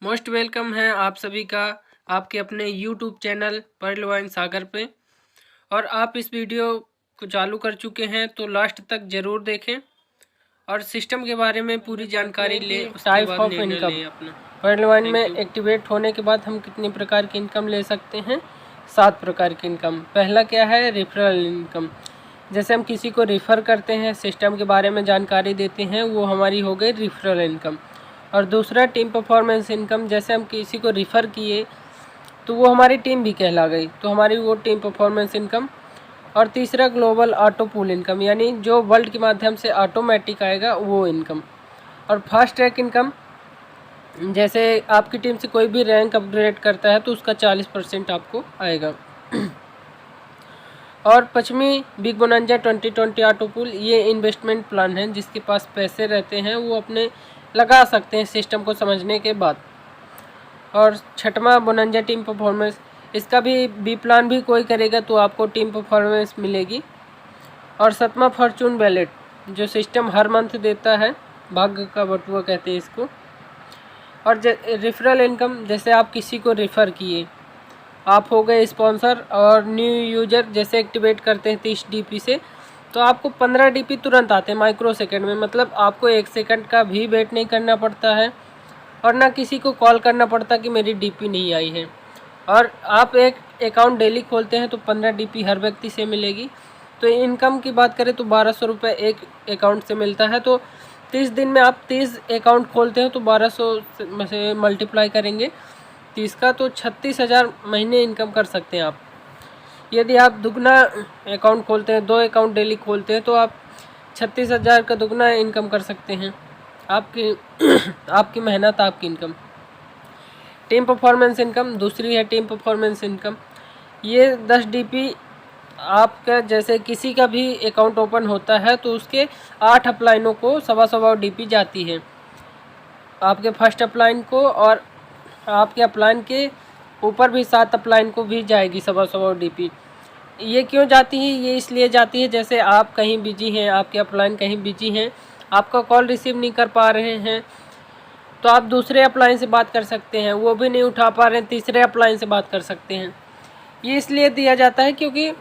Most welcome है आप सभी का आपके अपने यूट्यूब चैनल पर्ल वाइन सागर पे। और आप इस वीडियो को चालू कर चुके हैं तो लास्ट तक ज़रूर देखें और सिस्टम के बारे में पूरी जानकारी ले। Type of income Pearl Vine में एक्टिवेट होने के बाद हम कितने प्रकार की इनकम ले सकते हैं? 7 प्रकार की इनकम। पहला क्या है? Referral income. जैसे हम किसी को रेफ़र करते हैं, सिस्टम के बारे में जानकारी देते हैं, वो हमारी हो गई रेफरल इनकम। और दूसरा टीम परफॉर्मेंस इनकम। जैसे हम किसी को रिफ़र किए तो वो हमारी टीम भी कहला गई, तो हमारी वो टीम परफॉर्मेंस इनकम। और तीसरा ग्लोबल ऑटो पूल इनकम, यानी जो वर्ल्ड के माध्यम से ऑटोमेटिक आएगा वो इनकम। और फास्ट ट्रैक इनकम, जैसे आपकी टीम से कोई भी रैंक अपग्रेड करता है तो उसका 40% आपको आएगा। और पश्चिमी बिग बोनांजा 2020 ऑटो पूल, ये इन्वेस्टमेंट प्लान है, जिसके पास पैसे रहते हैं वो अपने लगा सकते हैं सिस्टम को समझने के बाद। और छठवां बोनांजा टीम परफॉर्मेंस, इसका भी प्लान भी कोई करेगा तो आपको टीम परफॉर्मेंस मिलेगी। और सातवां फॉर्चून वैलेट, जो सिस्टम हर मंथ देता है, भाग्य का बटुआ कहते हैं इसको। और रेफरल इनकम, जैसे आप किसी को रेफ़र किए, आप हो गए स्पॉन्सर और न्यू यूजर जैसे एक्टिवेट करते हैं 30 DP से, तो आपको 15 DP तुरंत आते हैं माइक्रो सेकंड में। मतलब आपको 1 सेकंड का भी वेट नहीं करना पड़ता है और ना किसी को कॉल करना पड़ता कि मेरी DP नहीं आई है। और आप एक अकाउंट डेली खोलते हैं तो 15 DP हर व्यक्ति से मिलेगी। तो इनकम की बात करें तो 1200 रुपये एक अकाउंट से मिलता है। तो 30 दिन में आप 30 अकाउंट खोलते हैं तो 1200 से मल्टीप्लाई करेंगे 30 का, तो 36,000 महीने इनकम कर सकते हैं आप। यदि आप दुगना अकाउंट खोलते हैं, 2 अकाउंट डेली खोलते हैं, तो आप 36,000 का दुगना इनकम कर सकते हैं। आपकी मेहनत, आपकी इनकम। टीम परफॉर्मेंस इनकम दूसरी है। टीम परफॉर्मेंस इनकम ये 10 DP आपका, जैसे किसी का भी अकाउंट ओपन होता है तो उसके 8 अपलाइनों को 1.25 DP जाती है, आपके फर्स्ट अपलाइन को, और आपके अपलाइन के ऊपर भी 7 अपलाइन को भी जाएगी 1.25 DP। ये क्यों जाती है? ये इसलिए जाती है, जैसे आप कहीं बिजी हैं, आपके अपलाइन कहीं बिजी हैं, आपका कॉल रिसीव नहीं कर पा रहे हैं, तो आप दूसरे अपलाइन से बात कर सकते हैं, वो भी नहीं उठा पा रहे हैं, तीसरे अपलाइन से बात कर सकते हैं। ये इसलिए दिया जाता है क्योंकि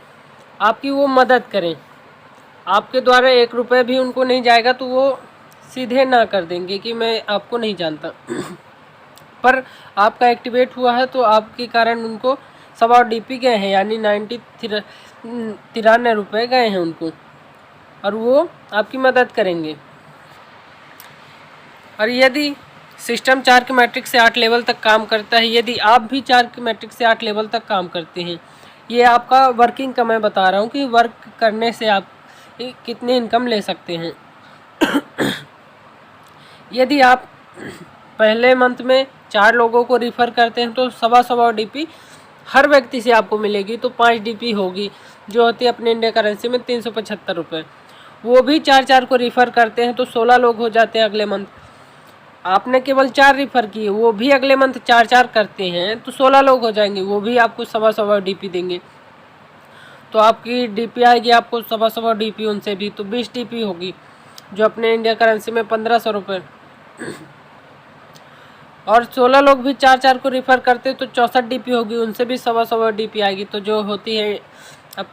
आपकी वो मदद करें। आपके द्वारा 1 रुपये भी उनको नहीं जाएगा तो वो सीधे ना कर देंगे कि मैं आपको नहीं जानता। पर आपका एक्टिवेट हुआ है तो आपके कारण उनको 1.25 DP गए हैं, यानी 93 रुपये गए हैं उनको, और वो आपकी मदद करेंगे। और यदि सिस्टम 4 के मैट्रिक से 8 लेवल तक काम करता है, यदि आप भी 4 के मैट्रिक से 8 लेवल तक काम करते हैं, ये आपका वर्किंग का मैं बता रहा हूँ कि वर्क करने से आप कितनी इनकम ले सकते हैं। यदि आप पहले मंथ में 4 लोगों को रिफ़र करते हैं तो 1.25 DP हर व्यक्ति से आपको मिलेगी, तो 5 DP होगी, जो होती है अपने इंडिया करेंसी में 375 रुपये। वो भी 4 को रिफ़र करते हैं तो 16 लोग हो जाते हैं अगले मंथ। आपने केवल 4 रिफ़र किए, वो भी अगले मंथ 4 करते हैं तो 16 लोग हो जाएंगे, वो भी आपको 1.25 DP देंगे। तो आपकी DP आएगी आपको 1.25 DP उनसे भी, तो 20 DP होगी, जो अपने इंडिया करेंसी में 1500 रुपये। और 16 लोग भी 4 को रिफ़र करते तो 64 DP होगी, उनसे भी 1.25 DP आएगी, तो जो होती है अब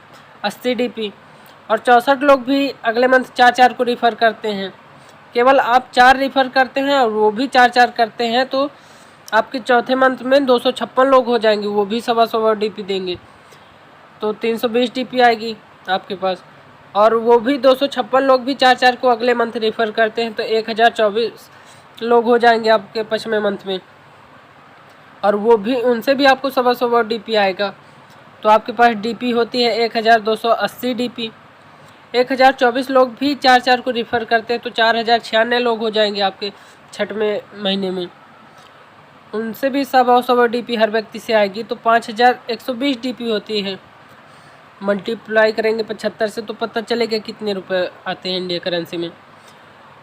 80 DP। और 64 लोग भी अगले मंथ 4 को रिफ़र करते हैं, केवल आप 4 रिफ़र करते हैं और वो भी 4 करते हैं, तो आपके चौथे मंथ में 256 लोग हो जाएंगे, वो भी 1.25 DP देंगे, तो 320 DP आएगी आपके पास। और वो भी 256 लोग भी 4 को अगले मंथ रिफ़र करते हैं, तो 1024 लोग हो जाएंगे आपके 5वें मंथ में, और वो भी, उनसे भी आपको 1.25 DP आएगा। तो आपके पास DP होती है 1280 DP। 1024 लोग भी 4 को रिफ़र करते हैं तो 4096 लोग हो जाएंगे आपके 6वें महीने में, उनसे भी 1.25 DP हर व्यक्ति से आएगी, तो 5120 DP होती है। मल्टीप्लाई करेंगे 75 से तो पता चलेगा कितने रुपए आते हैं इंडिया करेंसी में।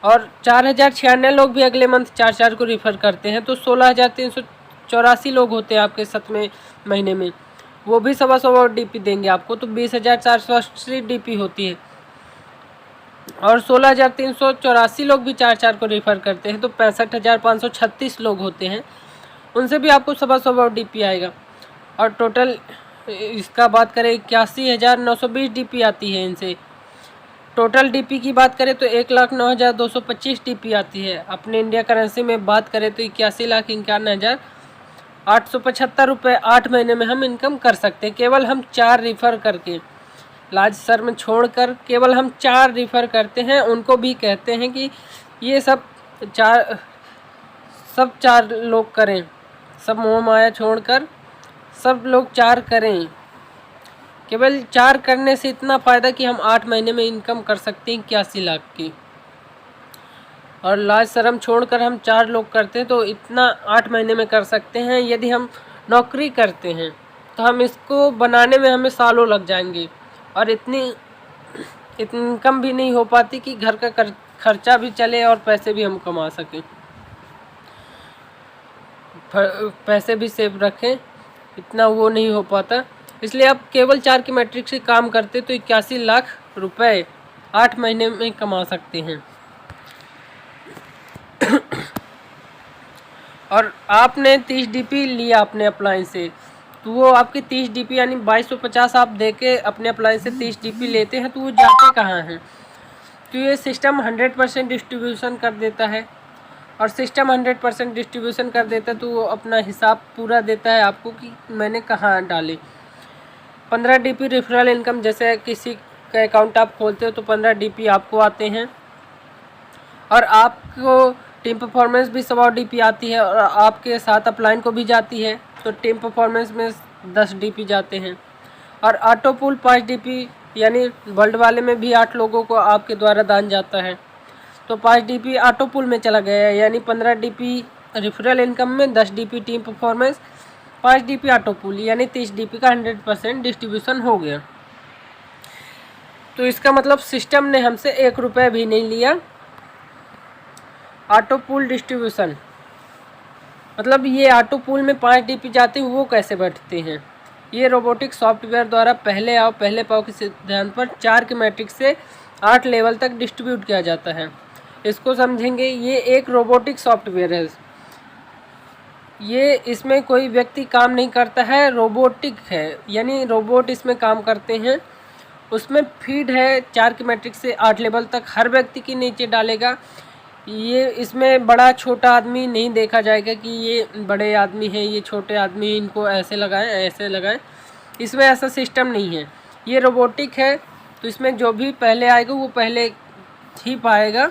और 4096 लोग भी अगले मंथ 4 को रिफ़र करते हैं, तो 16,384 लोग होते हैं आपके 7वें महीने में, वो भी 1.25 DP देंगे आपको, तो 20,480 DP होती है। और 16,384 लोग भी 4 को रिफ़र करते हैं, तो 65,536 लोग होते हैं, उनसे भी आपको 100 DP आएगा। और टोटल इसका बात करें 81,920 DP आती है इनसे। टोटल DP की बात करें तो 1,09,225 DP आती है। अपने इंडिया करेंसी में बात करें तो 81,51,875 रुपये 8 महीने में हम इनकम कर सकते हैं, केवल हम 4 रिफ़र करके। लार्ज सर्म छोड़कर केवल हम 4 रिफ़र करते हैं। उनको भी कहते हैं कि ये सब 4 लोग करें, सब मोह माया छोड़कर सब लोग 4 करें। केवल 4 करने से इतना फ़ायदा कि हम 8 महीने में इनकम कर सकते हैं 81 लाख की। और लाज शर्म छोड़कर हम 4 लोग करते हैं तो इतना 8 महीने में कर सकते हैं। यदि हम नौकरी करते हैं तो हम इसको बनाने में हमें सालों लग जाएंगे और इतनी इनकम भी नहीं हो पाती कि घर का खर्चा भी चले और पैसे भी हम कमा सकें, पैसे भी सेव रखें, इतना वो नहीं हो पाता। इसलिए आप केवल 4 की मैट्रिक से काम करते तो 81 लाख रुपए 8 महीने में कमा सकते हैं। और आपने 30 DP लिया अपने अप्लायंस से तो वो आपके 30 DP यानी 2250 आप दे के अपने अप्लायंस से 30 DP लेते हैं तो वो जाते कहाँ हैं? तो ये सिस्टम 100% डिस्ट्रीब्यूशन कर देता है। और सिस्टम 100% डिस्ट्रीब्यूशन कर देता है तो वो अपना हिसाब पूरा देता है आपको कि मैंने कहाँ डाले। 15 DP रेफरल इनकम, जैसे किसी का अकाउंट आप खोलते हो तो 15 DP आपको आते हैं। और आपको टीम परफॉर्मेंस भी 100 DP आती है और आपके साथ अपलाइन को भी जाती है तो टीम परफॉर्मेंस में 10 DP जाते हैं। और ऑटो पूल 5 DP यानी वर्ल्ड वाले में भी 8 लोगों को आपके द्वारा दान जाता है तो 5 DP ऑटो पूल में चला गया है, यानी 15 DP रेफरल इनकम में 10 DP team performance 5 DP auto pool यानी 30 DP का 100% डिस्ट्रीब्यूशन हो गया। तो इसका मतलब सिस्टम ने हमसे 1 रुपये भी नहीं लिया। ऑटो पूल डिस्ट्रीब्यूशन मतलब ये ऑटो पूल में 5 DP जाते हैं, वो कैसे बैठते हैं? ये रोबोटिक सॉफ्टवेयर द्वारा पहले आओ पहले पाओ के सिद्धांत पर 4 के मैट्रिक्स से 8 लेवल तक डिस्ट्रीब्यूट किया जाता है। इसको समझेंगे। ये एक रोबोटिक सॉफ्टवेयर है, ये इसमें कोई व्यक्ति काम नहीं करता है, रोबोटिक है यानी रोबोट इसमें काम करते हैं। उसमें फीड है 4 के मैट्रिक्स से 8 लेवल तक हर व्यक्ति के नीचे डालेगा। ये इसमें बड़ा छोटा आदमी नहीं देखा जाएगा कि ये बड़े आदमी हैं ये छोटे आदमी, इनको ऐसे लगाएं ऐसे लगाएं, इसमें ऐसा सिस्टम नहीं है। ये रोबोटिक है तो इसमें जो भी पहले आएगा वो पहले ही पाएगा।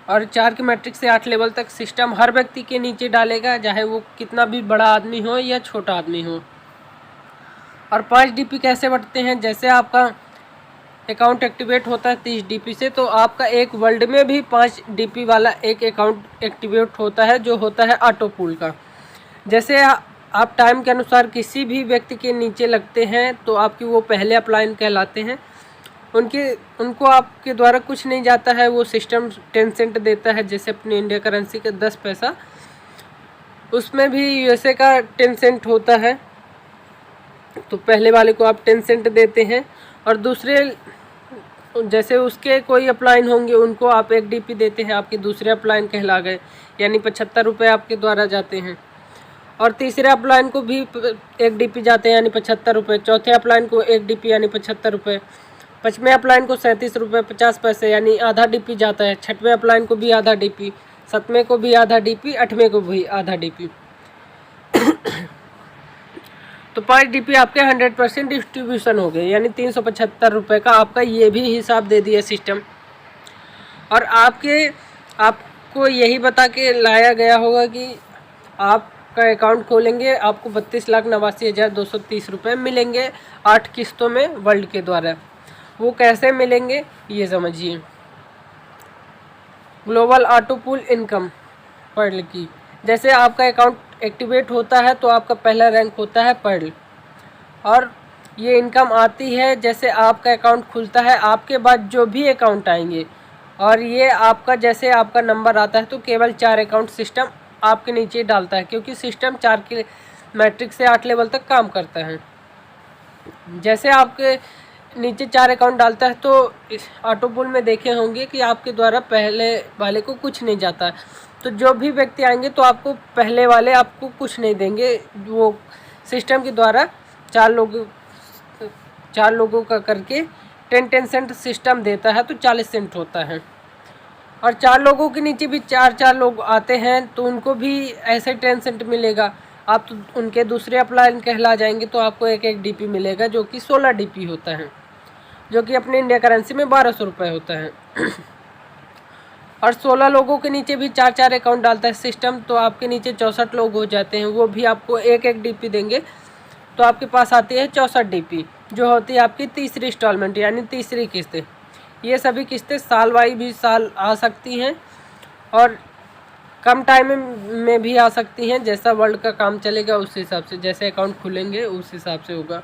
और 4 के मैट्रिक्स से 8 लेवल तक सिस्टम हर व्यक्ति के नीचे डालेगा, चाहे वो कितना भी बड़ा आदमी हो या छोटा आदमी हो। और 5 DP कैसे बढ़ते हैं? जैसे आपका अकाउंट एक्टिवेट होता है 30 DP से तो आपका एक वर्ल्ड में भी 5 DP वाला एक अकाउंट एक्टिवेट होता है जो होता है ऑटो पूल का। जैसे आप टाइम के अनुसार किसी भी व्यक्ति के नीचे लगते हैं तो आपकी वो पहले अपलाइन कहलाते हैं। उनको आपके द्वारा कुछ नहीं जाता है, वो सिस्टम 10 सेंट देता है, जैसे अपने इंडिया करेंसी के 10 पैसा, उसमें भी USA का 10 सेंट होता है। तो पहले वाले को आप 10 सेंट देते हैं और दूसरे जैसे उसके कोई अपलाइन होंगे उनको आप 1 DP देते हैं, आपके दूसरे अपलाइन कहला गए यानी 75 रुपये आपके द्वारा जाते हैं। और तीसरे अपलाइन को भी 1 DP जाते हैं यानी 75 रुपये, चौथे अपलाइन को 1 DP यानी 75 रुपये, 5वें अपलाइन को 37 रुपये 50 पैसे यानी आधा DP जाता है, 6वें अपलाइन को भी आधा DP, 7वें को भी आधा DP, 8वें को भी आधा DP। तो 5 DP आपके 100% डिस्ट्रीब्यूशन हो गए यानी 375 रुपये का आपका ये भी हिसाब दे दिया सिस्टम। और आपको यही बता के लाया गया होगा कि आपका अकाउंट खोलेंगे आपको 32,89,230 रुपये मिलेंगे 8 किस्तों में वर्ल्ड के द्वारा। वो कैसे मिलेंगे ये समझिए। Global auto pool income Pearl की, जैसे आपका अकाउंट एक्टिवेट होता है तो आपका पहला रैंक होता है पर्ल और ये इनकम आती है जैसे आपका अकाउंट खुलता है, आपके बाद जो भी अकाउंट आएंगे और ये आपका जैसे आपका नंबर आता है तो केवल 4 अकाउंट सिस्टम आपके नीचे डालता है क्योंकि सिस्टम 4 के मैट्रिक से 8 लेवल तक काम करता है। जैसे आपके नीचे 4 अकाउंट डालता है तो इस ऑटो पूल में देखे होंगे कि आपके द्वारा पहले वाले को कुछ नहीं जाता है, तो जो भी व्यक्ति आएंगे तो आपको पहले वाले आपको कुछ नहीं देंगे। वो सिस्टम के द्वारा चार लोगों का करके 10 सेंट सिस्टम देता है, तो 40 सेंट होता है। और 4 लोगों के नीचे भी 4 लोग आते हैं तो उनको भी ऐसे 10 सेंट मिलेगा। आप तो उनके दूसरे अपलाइन कहला जाएंगे, तो आपको एक डीपी मिलेगा जो कि 16 डीपी होता है, जो कि अपने इंडिया करेंसी में 1200 रुपये होता है। और 16 लोगों के नीचे भी 4 अकाउंट डालता है सिस्टम, तो आपके नीचे 64 लोग हो जाते हैं। वो भी आपको एक डीपी देंगे, तो आपके पास आती है 64 डीपी, जो होती है आपकी तीसरी इंस्टॉलमेंट यानी तीसरी किस्त। ये सभी किस्तें साल वाई भी साल आ सकती हैं और कम टाइम में भी आ सकती हैं। जैसा वर्ल्ड का काम चलेगा उस हिसाब से, जैसे अकाउंट खुलेंगे उस हिसाब से होगा।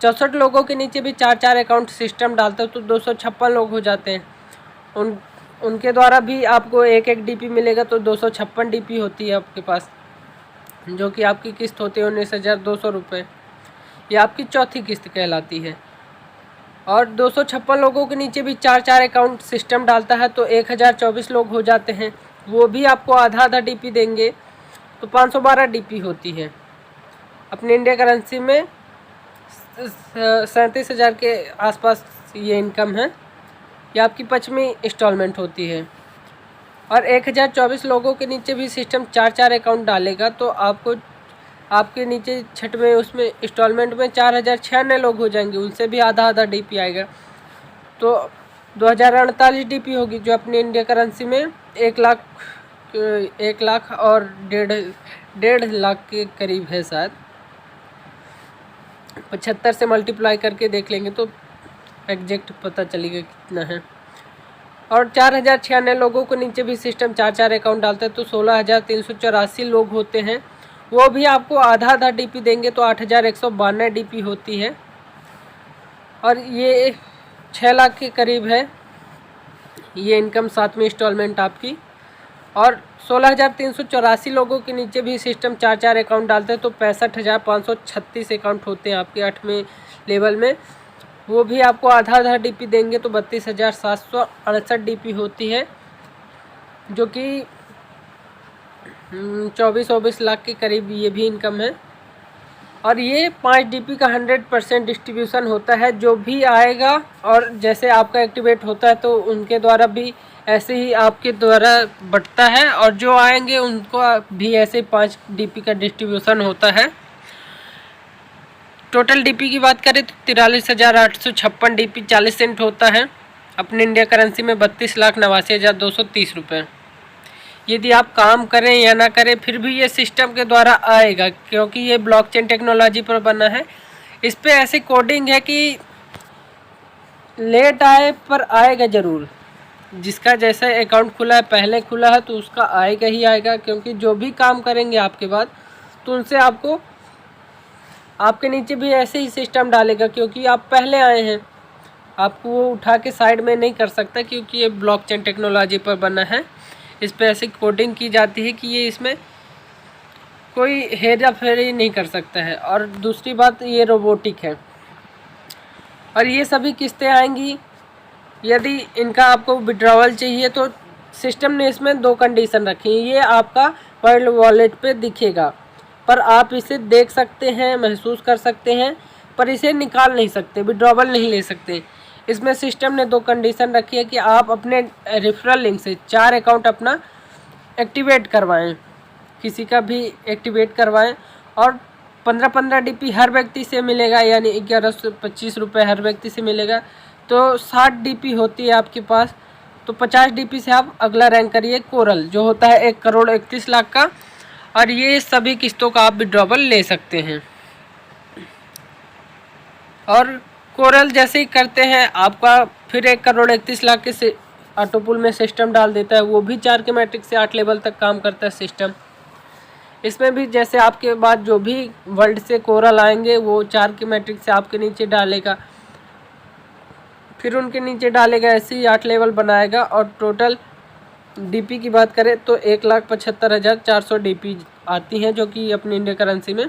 64 लोगों के नीचे भी 4 अकाउंट सिस्टम डालते हो तो 256 लोग हो जाते हैं। उनके द्वारा भी आपको एक डीपी मिलेगा, तो 256 डीपी होती है आपके पास, जो कि आपकी किस्त होती है 19,200 रुपये। ये आपकी चौथी किस्त कहलाती है। और 256 लोगों के नीचे भी 4 अकाउंट सिस्टम डालता है, तो 1024 लोग हो जाते हैं। वो भी आपको आधा डीपी देंगे, तो 512 डीपी होती है। अपने इंडिया करेंसी में 37,000 के आसपास ये इनकम है। ये आपकी 5वीं इंस्टॉलमेंट होती है। और 1024 लोगों के नीचे भी सिस्टम 4 अकाउंट डालेगा, तो आपको आपके नीचे 6वें उसमें इंस्टॉलमेंट में 4096 लोग हो जाएंगे, उनसे भी आधा डीपी आएगा, तो 2048 डीपी होगी, जो अपनी इंडिया करेंसी में 1 लाख और 1.5 लाख के करीब है शायद। 75 से मल्टीप्लाई करके देख लेंगे तो एग्जैक्ट पता चलेगा कितना है। और 4096 लोगों को नीचे भी सिस्टम 4 अकाउंट डालता है, तो 16,384 लोग होते हैं। वो भी आपको आधा डीपी देंगे, तो 8,192 डीपी होती है। और ये 6 लाख के करीब है ये इनकम 7वीं इंस्टॉलमेंट आपकी। और 16,384 लोगों के नीचे भी सिस्टम 4 अकाउंट डालते हैं, तो 65,536 अकाउंट होते हैं आपके 8वें लेवल में। वो भी आपको आधा डीपी देंगे, तो 32,768 डीपी होती है, जो कि 24 लाख के करीब ये भी इनकम है। और ये 5 डीपी का 100% डिस्ट्रीब्यूशन होता है। जो भी आएगा और जैसे आपका एक्टिवेट होता है, तो उनके द्वारा भी ऐसे ही आपके द्वारा बढ़ता है, और जो आएंगे उनको भी ऐसे 5 डीपी का डिस्ट्रीब्यूशन होता है। टोटल डीपी की बात करें तो 43,856 डीपी 40 सेंट होता है। अपने इंडिया करेंसी में 32,89,230 रुपये। यदि आप काम करें या ना करें, फिर भी ये सिस्टम के द्वारा आएगा, क्योंकि ये ब्लॉकचेन टेक्नोलॉजी पर बना है। इस पे ऐसी कोडिंग है कि लेट आए पर आएगा ज़रूर। जिसका जैसा अकाउंट खुला है, पहले खुला है, तो उसका आएगा ही आएगा, क्योंकि जो भी काम करेंगे आपके बाद, तो उनसे आपको आपके नीचे भी ऐसे ही सिस्टम डालेगा, क्योंकि आप पहले आए हैं। आपको वो उठा के साइड में नहीं कर सकता, क्योंकि ये ब्लॉकचेन टेक्नोलॉजी पर बना है। इस पर ऐसी कोडिंग की जाती है कि ये इसमें कोई हेरा फेरी नहीं कर सकता है। और दूसरी बात, ये रोबोटिक है। और ये सभी किस्तें आएंगी। यदि इनका आपको विड्रॉवल चाहिए, तो सिस्टम ने इसमें 2 कंडीशन रखी हैं। ये आपका वर्ल्ड वॉलेट पे दिखेगा, पर आप इसे देख सकते हैं, महसूस कर सकते हैं, पर इसे निकाल नहीं सकते, विड्रॉवल नहीं ले सकते। इसमें सिस्टम ने 2 कंडीशन रखी है कि आप अपने रेफरल लिंक से 4 अकाउंट अपना एक्टिवेट करवाएं, किसी का भी एक्टिवेट करवाएं। और 15 डीपी हर व्यक्ति से मिलेगा, यानी 1125 रुपये हर व्यक्ति से मिलेगा। तो 60 डीपी होती है आपके पास, तो 50 डीपी से आप अगला रैंक करिए कोरल, जो होता है 1,31,00,000 का। और ये सभी किस्तों का आप विड्रॉवल ले सकते हैं। और कोरल जैसे ही करते हैं, आपका फिर 1,31,00,000 के से ऑटोपुल में सिस्टम डाल देता है। वो भी 4 के मैट्रिक से 8 लेवल तक काम करता है सिस्टम। इसमें भी जैसे आपके बाद जो भी वर्ल्ड से कोरल आएंगे, वो 4 के मैट्रिक से आपके नीचे डालेगा, फिर उनके नीचे डालेगा, ऐसे ही 8 लेवल बनाएगा। और टोटल डीपी की बात करें तो 1,75,400 डीपी आती हैं, जो कि अपनी इंडिया करेंसी में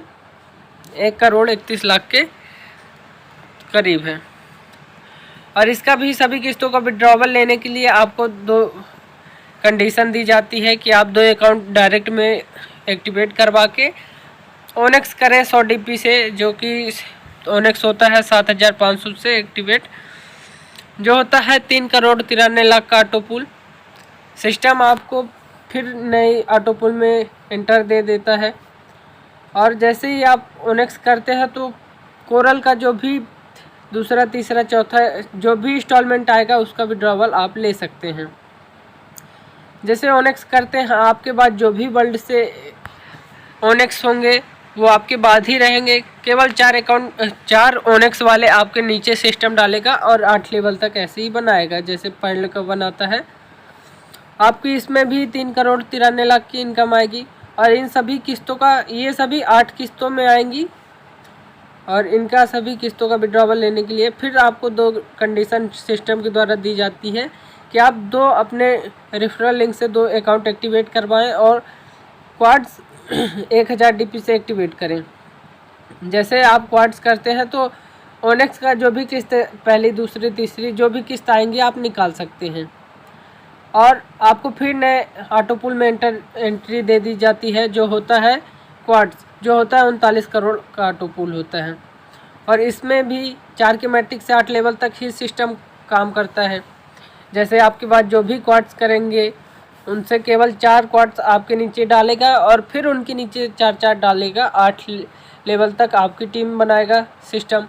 1,31,00,000 के करीब है। और इसका भी सभी किस्तों का विड्रॉवल लेने के लिए आपको 2 कंडीशन दी जाती है कि आप 2 अकाउंट डायरेक्ट में एक्टिवेट करवा के ओनेक्स करें 100 DP से, जो कि ओनेक्स होता है 7500 से एक्टिवेट, जो होता है 3,93,00,000 का ऑटो पुल। सिस्टम आपको फिर नई ऑटो पुल में एंटर दे देता है। और जैसे ही आप ओनेक्स करते हैं तो कोरल का जो भी दूसरा, तीसरा, चौथा जो भी इंस्टॉलमेंट आएगा उसका विड्रॉवल आप ले सकते हैं। जैसे ओनेक्स करते हैं आपके बाद जो भी वर्ल्ड से ओनेक्स होंगे वो आपके बाद ही रहेंगे। केवल 4 ओनेक्स वाले आपके नीचे सिस्टम डालेगा और 8 लेवल तक ऐसे ही बनाएगा जैसे पहले का बनाता है। आपकी इसमें भी 3,93,00,000 की इनकम आएगी और इन सभी किस्तों का, ये सभी 8 किस्तों में आएंगी और इनका सभी किस्तों का विड्रॉवल लेने के लिए फिर आपको 2 कंडीशन सिस्टम के द्वारा दी जाती है कि आप 2 अपने रेफरल लिंक से 2 अकाउंट एक्टिवेट करवाएं और क्वाड्स 1000 DP से एक्टिवेट करें। जैसे आप क्वाड्स करते हैं तो ओनेक्स का जो भी किस्त, पहली, दूसरी, तीसरी जो भी किस्त आएंगी आप निकाल सकते हैं। और आपको फिर नए ऑटो पुल में एंट्री दे दी जाती है जो होता है क्वाड्स, जो होता है 39 करोड़ का ऑटो पुल होता है। और इसमें भी 4 के मैट्रिक से 8 लेवल तक ही सिस्टम काम करता है। जैसे आपके बाद जो भी क्वाड्स करेंगे उनसे केवल 4 क्वाड्स आपके नीचे डालेगा और फिर उनके नीचे 4 डालेगा, 8 लेवल तक आपकी टीम बनाएगा सिस्टम।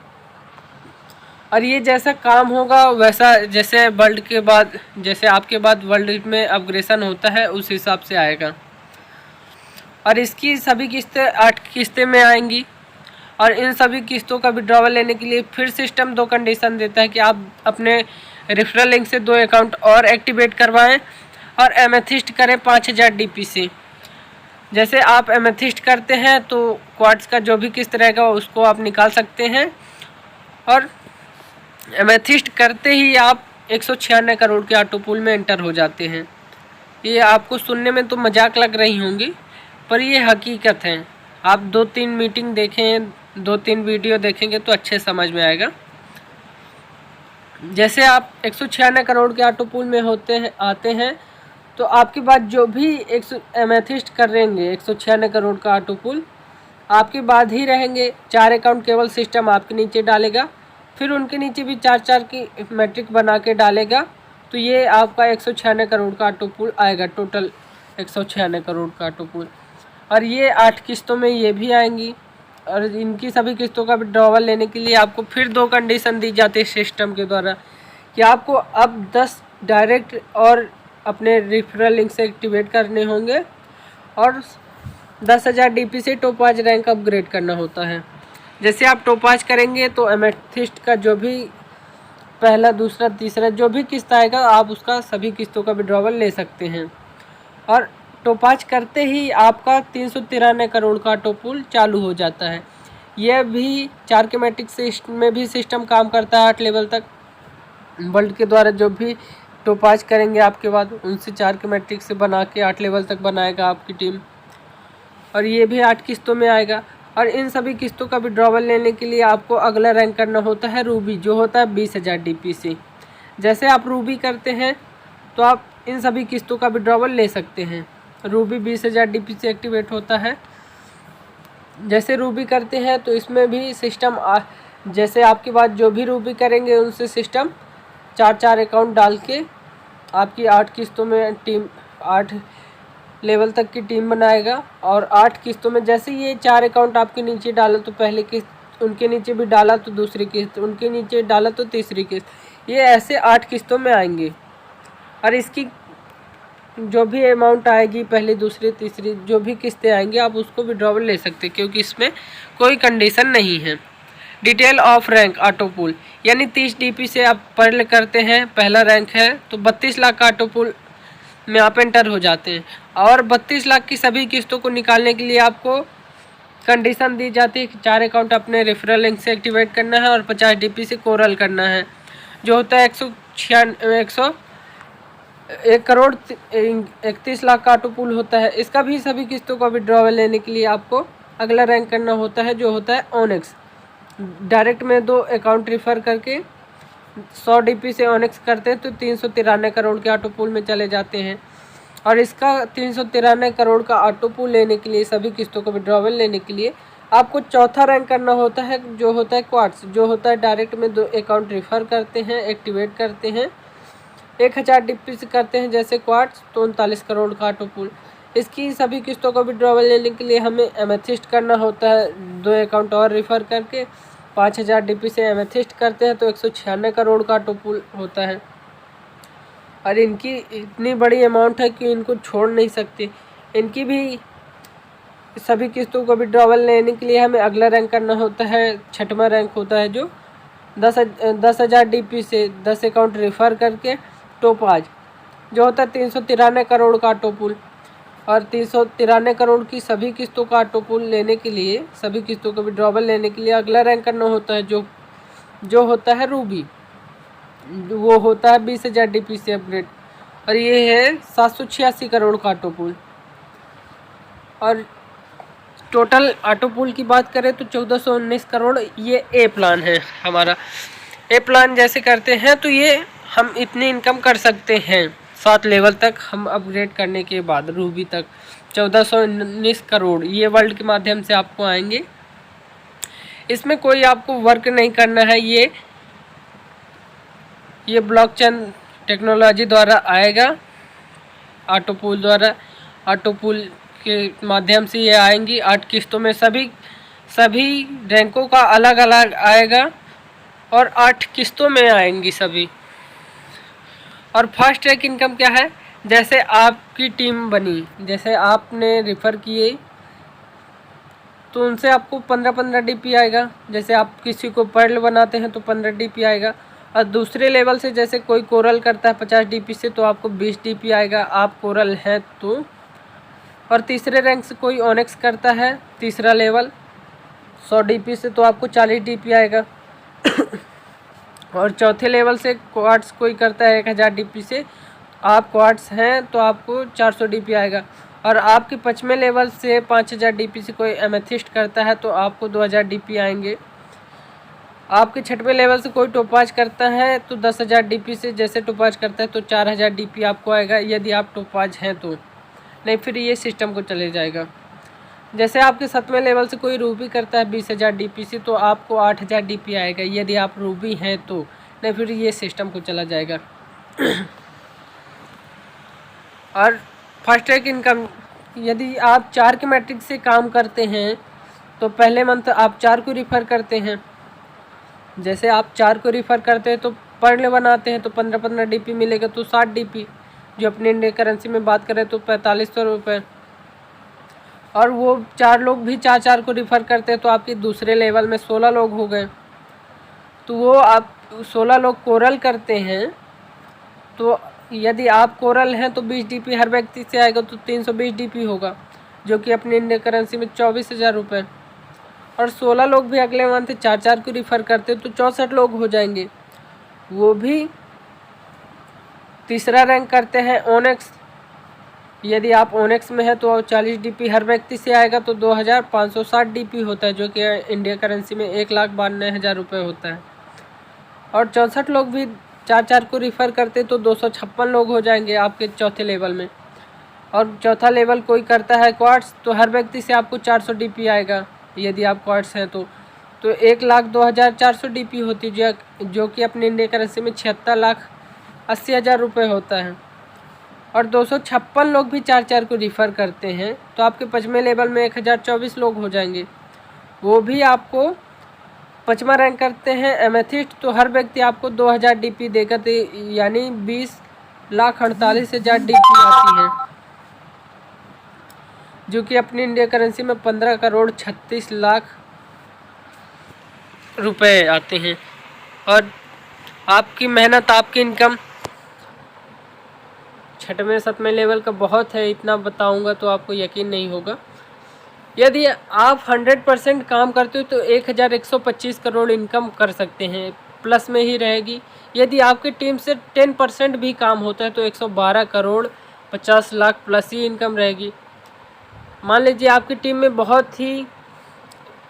और ये जैसा काम होगा वैसा, जैसे वर्ल्ड के बाद, जैसे आपके बाद वर्ल्ड में अपग्रेशन होता है उस हिसाब से आएगा। और इसकी सभी किस्तें 8 किस्तें में आएंगी और इन सभी किस्तों का विड्रॉवल लेने के लिए फिर सिस्टम 2 कंडीशन देता है कि आप अपने रेफरल लिंक से 2 अकाउंट और एक्टिवेट करवाएं और एमेथिस्ट करें 5000 DP से। जैसे आप एमेथिस्ट करते हैं तो क्वाड्स का जो भी किस्त रहेगा उसको आप निकाल सकते हैं और एमेथिस्ट करते ही आप 196 करोड़ के ऑटो पुल में एंटर हो जाते हैं। ये आपको सुनने में तो मजाक लग रही होंगी पर ये हकीकत है। आप 2-3 मीटिंग देखें, 2-3 वीडियो देखेंगे तो अच्छे समझ में आएगा। जैसे आप 196 करोड़ के ऑटो पुल में आते हैं तो आपके बाद जो भी एमेथिस्ट करेंगे 196 करोड़ का ऑटो पुल आपके बाद ही रहेंगे। 4 अकाउंट केवल सिस्टम आपके नीचे डालेगा, फिर उनके नीचे भी 4 की मैट्रिक बना के डालेगा, तो ये आपका 196 करोड़ का ऑटो पुल आएगा। टोटल 196 करोड़ का ऑटो पुल। और ये 8 किस्तों में ये भी आएंगी और इनकी सभी किस्तों का विड्रॉवल लेने के लिए आपको फिर 2 कंडीशन दी जाती है सिस्टम के द्वारा कि आपको अब 10 डायरेक्ट और अपने रेफरल लिंक से एक्टिवेट करने होंगे और 10,000 DP से टोपाज रैंक अपग्रेड करना होता है। जैसे आप टोपाज करेंगे तो एमेथिस्ट का जो भी पहला, दूसरा, तीसरा जो भी किस्त आएगा आप उसका सभी किस्तों का विड्रॉवल ले सकते हैं। और टोपाज करते ही आपका 393 करोड़ का ऑटो पुल चालू हो जाता है। यह भी 4 के मैट्रिक में भी सिस्टम काम करता है 8 लेवल तक। वर्ल्ड के द्वारा जो भी टोपाज करेंगे आपके बाद उनसे 4 के मैट्रिक से बना के 8 लेवल तक बनाएगा आपकी टीम और ये भी 8 किस्तों में आएगा। और इन सभी किस्तों का विड्रॉवल लेने के लिए आपको अगला रैंक करना होता है रूबी, जो होता है 20,000 DP से। जैसे आप रूबी करते हैं तो आप इन सभी किस्तों का विड्रॉवल ले सकते हैं। रूबी 20,000 DP से एक्टिवेट होता है। जैसे रूबी करते हैं तो इसमें भी सिस्टम जैसे आपके बाद जो भी रूबी करेंगे उनसे सिस्टम 4 अकाउंट डाल के आपकी 8 किस्तों में टीम 8 लेवल तक की टीम बनाएगा। और 8 किस्तों में जैसे ये 4 अकाउंट आपके नीचे डाला तो पहले किस्त, उनके नीचे भी डाला तो दूसरी किस्त, उनके नीचे डाला तो तीसरी किस्त, ये ऐसे 8 किस्तों में आएंगे। और इसकी जो भी अमाउंट आएगी, पहली, दूसरी, तीसरी जो भी किस्तें आएंगी आप उसको विड्रॉवल ले सकते हैं क्योंकि इसमें कोई कंडीशन नहीं है। डिटेल ऑफ रैंक ऑटो पुल, यानी 30 DP से आप पर्ल करते हैं, पहला रैंक है तो 32 लाख का ऑटो पुल में आप एंटर हो जाते हैं। और 32 लाख की सभी किस्तों को निकालने के लिए आपको कंडीशन दी जाती है कि 4 अकाउंट अपने रेफरल लिंक से एक्टिवेट करना है और 50 DP से कोरल करना है, जो होता है 1 करोड़ 31 लाख का ऑटो पुल होता है। इसका भी सभी किस्तों का विड्रॉवल लेने के लिए आपको अगला रैंक करना होता है जो होता है ओनेक्स। डायरेक्ट में 2 अकाउंट रिफ़र करके 100 DP से ओनेक्स करते हैं तो 393 करोड़ के ऑटो पुल में चले जाते हैं। और इसका 393 करोड़ का ऑटो पूल लेने के लिए, सभी किस्तों को विड्रॉवल लेने के लिए आपको चौथा रैंक करना होता है, जो होता है क्वार्ट्स, जो होता है डायरेक्ट में 2 अकाउंट रिफ़र करते हैं, एक्टिवेट करते हैं, 1000 DP से करते हैं जैसे क्वार्ट्स, तो 39 करोड़ का ऑटो पूल। इसकी सभी किस्तों को विड्रॉवल लेने के लिए हमें एमेथिस्ट करना होता है, 2 अकाउंट और रिफ़र करके 5000 DP से एमेथिस्ट करते हैं तो 196 करोड़ का ऑटो पूल होता है। और इनकी इतनी बड़ी अमाउंट है कि इनको छोड़ नहीं सकते। इनकी भी सभी किस्तों को विड्रॉवल लेने के लिए हमें अगला रैंक करना होता है, 6वां रैंक होता है जो 10,000 DP से 10 अकाउंट रिफ़र करके टोपाज, जो होता है 393 करोड़ का ऑटो पूल। और 393 करोड़ की सभी किस्तों का ऑटो पूल लेने के लिए, सभी किस्तों को विड्रॉवल लेने के लिए अगला रैंक करना होता है जो होता है रूबी, वो होता है 20,000 DP से अपग्रेड, और ये है 786 करोड़ का ऑटो पूल। और टोटल ऑटो पूल की बात करें तो 1419 करोड़ ये ए प्लान है हमारा। ए प्लान जैसे करते हैं तो ये हम इतनी इनकम कर सकते हैं 7 लेवल तक हम अपग्रेड करने के बाद, रूबी तक 1419 करोड़ ये वर्ल्ड के माध्यम से आपको आएंगे। इसमें कोई आपको वर्क नहीं करना है, ये ब्लॉकचेन टेक्नोलॉजी द्वारा आएगा, ऑटो पूल द्वारा, ऑटो पूल के माध्यम से ये आएंगी 8 किस्तों में, सभी रैंकों का अलग अलग आएगा और 8 किस्तों में आएंगी सभी। और फास्ट ट्रैक इनकम क्या है, जैसे आपकी टीम बनी, जैसे आपने रिफ़र किए तो उनसे आपको 15-15 DP आएगा। जैसे आप किसी को पर्ल बनाते हैं तो 15 DP आएगा। और दूसरे लेवल से जैसे कोई कोरल करता है 50 DP से तो आपको 20 DP आएगा, आप कोरल हैं तो। और तीसरे रैंक से कोई ओनेक्स करता है तीसरा लेवल 100 DP से तो आपको 40 DP आएगा। और चौथे लेवल से क्वार्ट्स कोई करता है 1000 DP से, आप क्वार्ट्स हैं तो आपको 400 DP आएगा। और आपके 5वें लेवल से 5000 DP से कोई एमेथिस्ट करता है तो आपको 2000 DP आएंगे। आपके 6वें लेवल से कोई टोपाज करता है तो 10,000 DP से, जैसे टोपाज करता है तो 4000 DP आपको आएगा यदि आप टोपाज हैं तो, नहीं फिर ये सिस्टम को चले जाएगा। जैसे आपके 7वें लेवल से कोई रूबी करता है 20,000 DP से तो आपको 8,000 DP आएगा यदि आप रूबी हैं तो, नहीं फिर ये सिस्टम को चला जाएगा। और फास्ट ट्रैक इनकम, यदि आप 4 के मैट्रिक से काम करते हैं तो पहले मंथ आप 4 को रिफ़र करते हैं। जैसे आप 4 को रिफ़र करते हैं तो पर्ल बनाते हैं तो 15-15 DP मिलेगा तो 60 DP, जो अपने इंडियन करेंसी में बात करें तो 4500 रुपये। और वो 4 लोग भी 4-4 को रिफ़र करते हैं तो आपके दूसरे लेवल में 16 लोग हो गए। तो वो आप 16 लोग कोरल करते हैं तो यदि आप कोरल हैं तो 20 DP हर व्यक्ति से आएगा तो 320 DP होगा, जो कि अपने इंडियन करेंसी में 24,000 रुपये। और 16 लोग भी अगले मंथ 4-4 को रिफ़र करते हैं तो 64 लोग हो जाएंगे। वो भी तीसरा रैंक करते हैं ओनेक्स, यदि आप ओनेक्स में हैं तो 40 DP हर व्यक्ति से आएगा तो 2560 DP होता है, जो कि इंडिया करेंसी में 1,92,000 रुपये होता है। और 64 लोग भी 4-4 को रिफ़र करते तो 256 लोग हो जाएंगे आपके चौथे लेवल में। और चौथा लेवल कोई करता है क्वार्ट्स तो हर व्यक्ति से आपको 400 DP आएगा यदि आप क्वार्ट्स हैं तो 1,02,400 DP होती है, जो कि अपने इंडिया करेंसी में 76,80,000 रुपये होता है। और 256 लोग भी 4-4 को रिफ़र करते हैं तो आपके 5वें लेवल में 1024 लोग हो जाएंगे। वो भी आपको 5वां रैंक करते हैं एमेथिस्ट तो हर व्यक्ति आपको 2000 DP देगा, तो यानी 20,48,000 DP आती है, जो कि अपनी इंडिया करेंसी में 15,36,00,000 रुपये आते हैं। और आपकी मेहनत, आपकी इनकम 6वें 7वें लेवल का बहुत है, इतना बताऊंगा तो आपको यकीन नहीं होगा। यदि आप 100% काम करते हो तो 1,125 करोड़ इनकम कर सकते हैं, प्लस में ही रहेगी। यदि आपकी टीम से 10% भी काम होता है तो 112 करोड़ 50 लाख प्लस ही इनकम रहेगी। मान लीजिए आपकी टीम में बहुत ही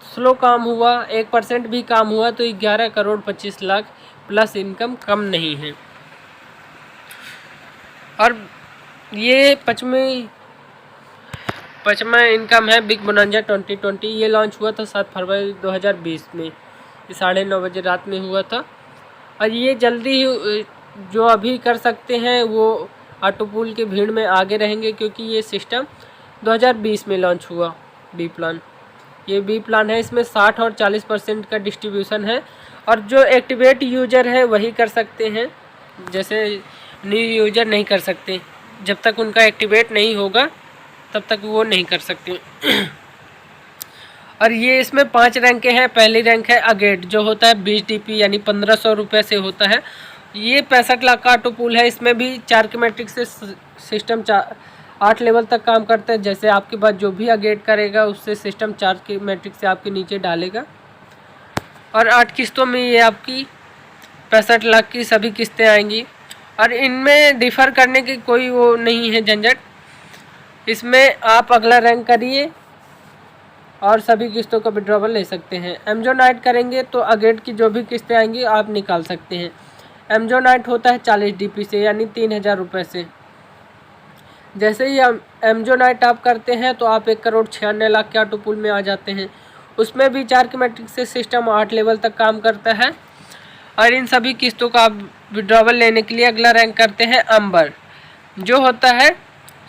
स्लो काम हुआ, 1% भी काम हुआ तो 11 करोड़ 25 लाख प्लस इनकम कम नहीं है। और ये पचमा इनकम है बिग बोनांजा 2020। ये लॉन्च हुआ था 7 फरवरी 2020 में, ये 9:30 बजे रात में हुआ था। और ये जल्दी ही जो अभी कर सकते हैं वो ऑटो पूल के भीड़ में आगे रहेंगे, क्योंकि ये सिस्टम 2020 में लॉन्च हुआ बी प्लान। ये बी प्लान है, इसमें 60 और 40% का डिस्ट्रीब्यूशन है। और जो एक्टिवेट यूजर है वही कर सकते हैं, जैसे न्यू यूजर नहीं कर सकते। जब तक उनका एक्टिवेट नहीं होगा तब तक वो नहीं कर सकते। और ये इसमें 5 रैंकें हैं। पहली रैंक है अगेट, जो होता है 20 DP यानी 1500 रुपये से होता है। ये 65 लाख का ऑटो पूल है। इसमें भी 4 के मैट्रिक से सिस्टम 8 लेवल तक काम करता है। जैसे आपके पास जो भी अगेट करेगा उससे सिस्टम 4 के मैट्रिक से आपके नीचे डालेगा। और 8 किस्तों में ये आपकी 65 लाख की सभी किस्तें आएंगी। और इनमें डिफ़र करने की कोई वो नहीं है झंझट। इसमें आप अगला रैंक करिए और सभी किस्तों का विड्रॉवल ले सकते हैं। एमजोनाइट करेंगे तो अगेट की जो भी किस्तें आएंगी आप निकाल सकते हैं। एमजोनाइट होता है 40 DP से यानी 3000 रुपये से। जैसे ही एमजोनाइट आप करते हैं तो आप 1,96,00,000 के ऑटो पूल में आ जाते हैं। उसमें भी 4 के मैट्रिक से सिस्टम 8 लेवल तक काम करता है। और इन सभी किस्तों का आप विड्रॉवल लेने के लिए अगला रैंक करते हैं अंबर, जो होता है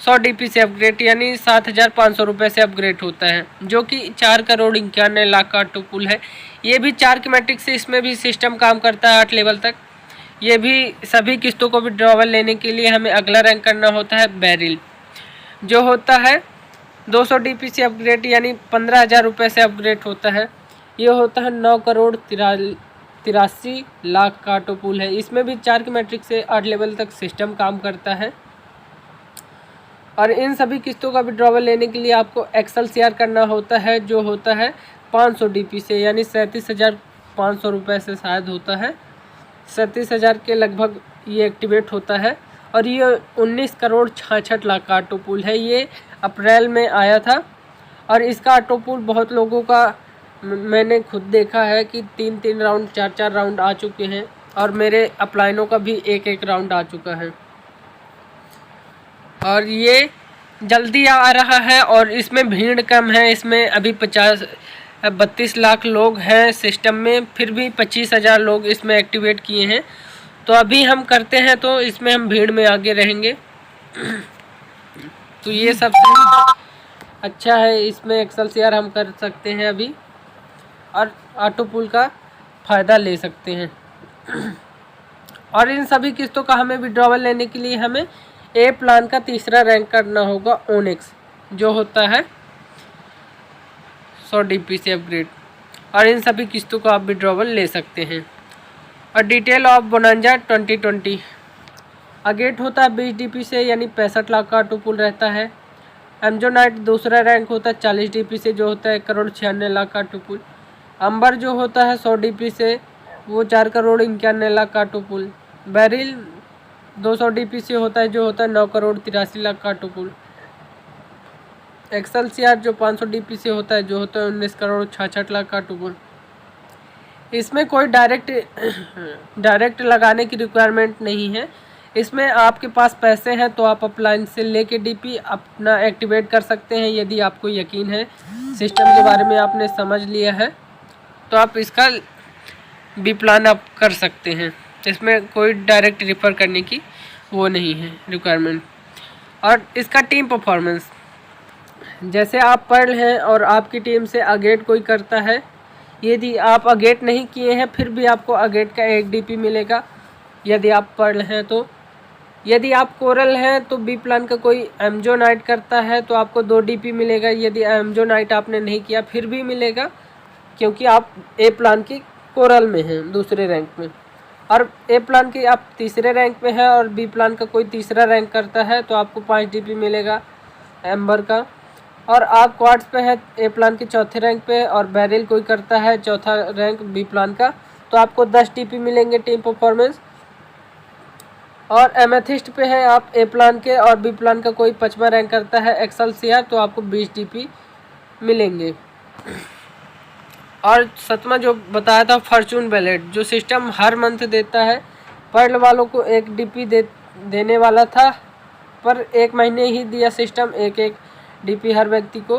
100 DP से अपग्रेड यानी 7,500 रुपये से अपग्रेड होता है, जो कि 4,91,00,000 का ऑटो पूल है। ये भी 4 के मैट्रिक से इसमें भी सिस्टम काम करता है 8 लेवल तक। ये भी सभी किस्तों को विड्रॉवल लेने के लिए हमें अगला रैंक करना होता है बैरिल, जो होता है 200 DP से अपग्रेड यानी 15,000 रुपये से अपग्रेड होता है। ये होता है 9,83,00,000 का ऑटो पूल है। इसमें भी 4 के मैट्रिक से 8 लेवल तक सिस्टम काम करता है। और इन सभी किस्तों का विड्रॉवल लेने के लिए आपको एक्सेल शेयर करना होता है, जो होता है 500 DP से यानी 37,500 रुपये से शायद होता है। 37,000 के लगभग ये एक्टिवेट होता है। और ये 19,66,00,000 का ऑटो पूल है। ये अप्रैल में आया था। और इसका ऑटो पूल बहुत लोगों का मैंने खुद देखा है कि 3-3 राउंड 4-4 राउंड आ चुके हैं। और मेरे अपलाइनों का भी 1-1 राउंड आ चुका है। और ये जल्दी आ रहा है और इसमें भीड़ कम है। इसमें अभी 32 लाख लोग हैं सिस्टम में, फिर भी 25,000 लोग इसमें एक्टिवेट किए हैं। तो अभी हम करते हैं तो इसमें हम भीड़ में आगे रहेंगे। तो ये सबसे अच्छा है, इसमें एक्सेल शेयर हम कर सकते हैं अभी और ऑटो पूल का फ़ायदा ले सकते हैं। और इन सभी किस्तों का हमें विड्रॉवल लेने के लिए हमें ए प्लान का तीसरा रैंक करना होगा ओनेक्स, जो होता है 100 DP से अपग्रेड। और इन सभी किस्तों को आप विड्रॉवल ले सकते हैं। और डिटेल ऑफ बोनांजा 2020 अगेट होता है 20 DP से यानी 65 लाख का ऑटो पूल रहता है। एमजोनाइट दूसरा रैंक होता है 40 DP से, जो होता है 1,96,00,000 का ऑटो पूल। अंबर जो होता है 100 DP से, वो 4,91,00,000 का ऑटो पूल। बैरिल 200 DP से होता है, जो होता है 9,83,00,000 का ऑटो पूल। एक्सेल शेयर जो 500 DP से होता है, जो होता है 19,66,00,000 का ऑटो पूल। इसमें कोई डायरेक्ट लगाने की रिक्वायरमेंट नहीं है। इसमें आपके पास पैसे हैं तो आप अपलाइन से लेके DP अपना एक्टिवेट कर सकते हैं। यदि आपको यकीन है, सिस्टम के बारे में आपने समझ लिया है, तो आप इसका बी प्लान आप कर सकते हैं। इसमें कोई डायरेक्ट रिफ़र करने की वो नहीं है रिक्वायरमेंट। और इसका टीम परफॉर्मेंस, जैसे आप पर्ल हैं और आपकी टीम से अगेट कोई करता है, यदि आप अगेट नहीं किए हैं फिर भी आपको अगेट का 1 DP मिलेगा यदि आप पर्ल हैं तो। यदि आप कोरल हैं तो बी प्लान का कोई एमजोनाइट करता है तो आपको 2 DP मिलेगा। यदि एमजोनाइट आपने नहीं किया फिर भी मिलेगा, क्योंकि आप ए प्लान की कोरल में हैं दूसरे रैंक में। और ए प्लान की आप तीसरे रैंक में हैं और बी प्लान का कोई तीसरा रैंक करता है तो आपको 5 DP मिलेगा एम्बर का। और आप क्वार्ट्स पे हैं ए प्लान के चौथे रैंक पे, और बैरिल कोई करता है चौथा रैंक बी प्लान का, तो आपको 10 DP मिलेंगे टीम परफॉर्मेंस। और एमेथिस्ट पे है आप ए प्लान के और बी प्लान का कोई 5वां रैंक करता है एक्सेल शेयर, तो आपको 20 DP मिलेंगे। और 7वां जो बताया था फॉर्चून वैलेट, जो सिस्टम हर मंथ देता है। पर्ल वालों को 1 DP देने वाला था पर 1 महीने ही दिया सिस्टम एक डीपी हर व्यक्ति को।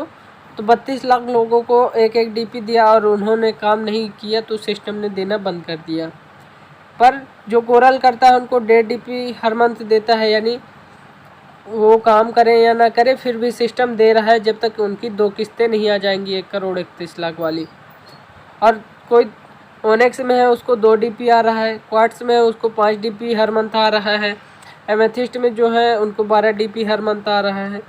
तो 32 लाख लोगों को एक डीपी दिया और उन्होंने काम नहीं किया तो सिस्टम ने देना बंद कर दिया। पर जो कोरल करता है उनको 1.5 डीपी हर मंथ देता है, यानी वो काम करें या ना करें फिर भी सिस्टम दे रहा है जब तक उनकी 2 किस्तें नहीं आ जाएंगी 1,31,00,000 वाली। और कोई ओनेक्स में है उसको 2 डीपी आ रहा है, क्वार्ट्स में है उसको 5 डीपी हर मंथ आ रहा है, एमेथिस्ट में जो है उनको 12 डीपी हर मंथ आ रहा है,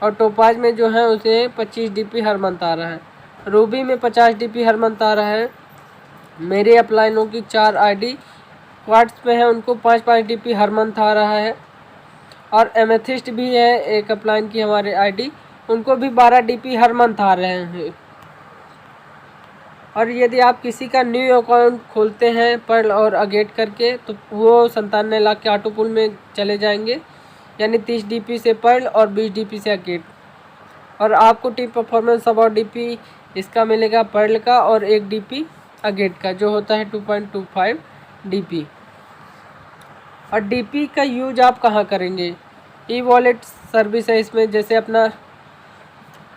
और टोपाज में जो है उसे 25 डीपी हर मंथ आ रहा है, रूबी में 50 डीपी हर मंथ आ रहा है। मेरे अपलाइनों की 4 आईडी क्वार्ट्स में है उनको 5-5 डीपी हर मंथ आ रहा है, और एमेथिस्ट भी है एक अपलाइन की हमारे आईडी, उनको भी 12 डीपी हर मंथ आ रहे हैं। और यदि आप किसी का न्यू अकाउंट खोलते हैं पर्ल और अगेट करके तो वो 97 लाख के ऑटो पुल में चले जाएंगे, यानी 30 डीपी से पर्ल और 20 डीपी से अगेट। और आपको टीम परफॉर्मेंस अबाउट डीपी इसका मिलेगा पर्ल का और 1 डीपी अगेट का जो होता है 2.25 डीपी। और डीपी का यूज आप कहाँ करेंगे? ई वॉलेट सर्विस है इसमें, जैसे अपना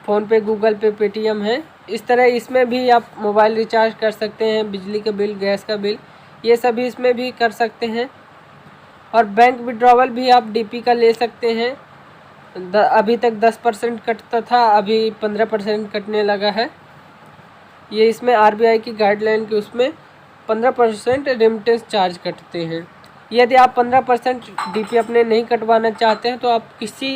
फ़ोनपे, गूगल पे, पेटीएम है, इस तरह इसमें भी आप मोबाइल रिचार्ज कर सकते हैं, बिजली का बिल, गैस का बिल, ये सभी इसमें भी कर सकते हैं। और बैंक विड्रॉवल भी आप डीपी का ले सकते हैं। अभी तक 10% कटता था, अभी 15% कटने लगा है। ये इसमें आरबीआई की गाइडलाइन के उसमें 15% रेमिटेंस चार्ज कटते हैं। यदि आप 15% डीपी अपने नहीं कटवाना चाहते हैं तो आप किसी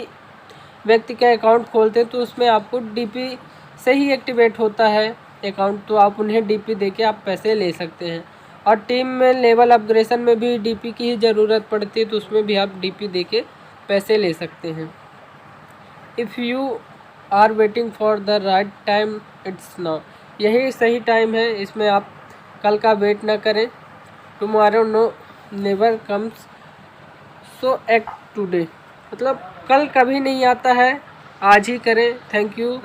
व्यक्ति का अकाउंट खोलते हैं तो उसमें आपको डीपी से ही एक्टिवेट होता है अकाउंट, तो आप उन्हें डीपी देके आप पैसे ले सकते हैं। और टीम में लेवल अपग्रेडेशन में भी डीपी की ही ज़रूरत पड़ती है तो उसमें भी आप डीपी देके पैसे ले सकते हैं। If you are waiting for the right time it's now, यही सही टाइम है, इसमें आप कल का वेट ना करें। Tomorrow no never comes so act today, मतलब कल कभी नहीं आता है, आज ही करें। Thank you.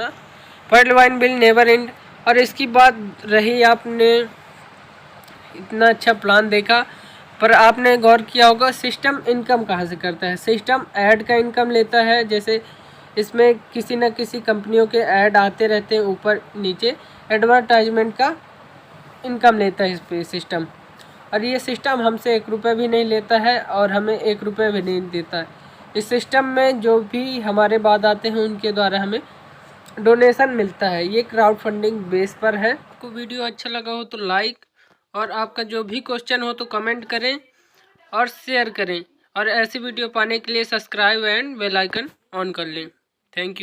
Pearl Vine will never end. और इसकी बात रही, आपने इतना अच्छा प्लान देखा पर आपने गौर किया होगा सिस्टम इनकम कहाँ से करता है? सिस्टम ऐड का इनकम लेता है, जैसे इसमें किसी न किसी कंपनियों के ऐड आते रहते हैं ऊपर नीचे, एडवर्टाइजमेंट का इनकम लेता है इस पे सिस्टम। और ये सिस्टम हमसे 1 रुपये भी नहीं लेता है और हमें 1 रुपये भी नहीं देता है। इस सिस्टम में जो भी हमारे बाद आते हैं उनके द्वारा हमें डोनेशन मिलता है। ये क्राउड फंडिंग बेस पर है। आपको वीडियो अच्छा लगा हो तो लाइक, और आपका जो भी क्वेश्चन हो तो कमेंट करें और शेयर करें, और ऐसी वीडियो पाने के लिए subscribe and bell icon on कर लें। Thank you.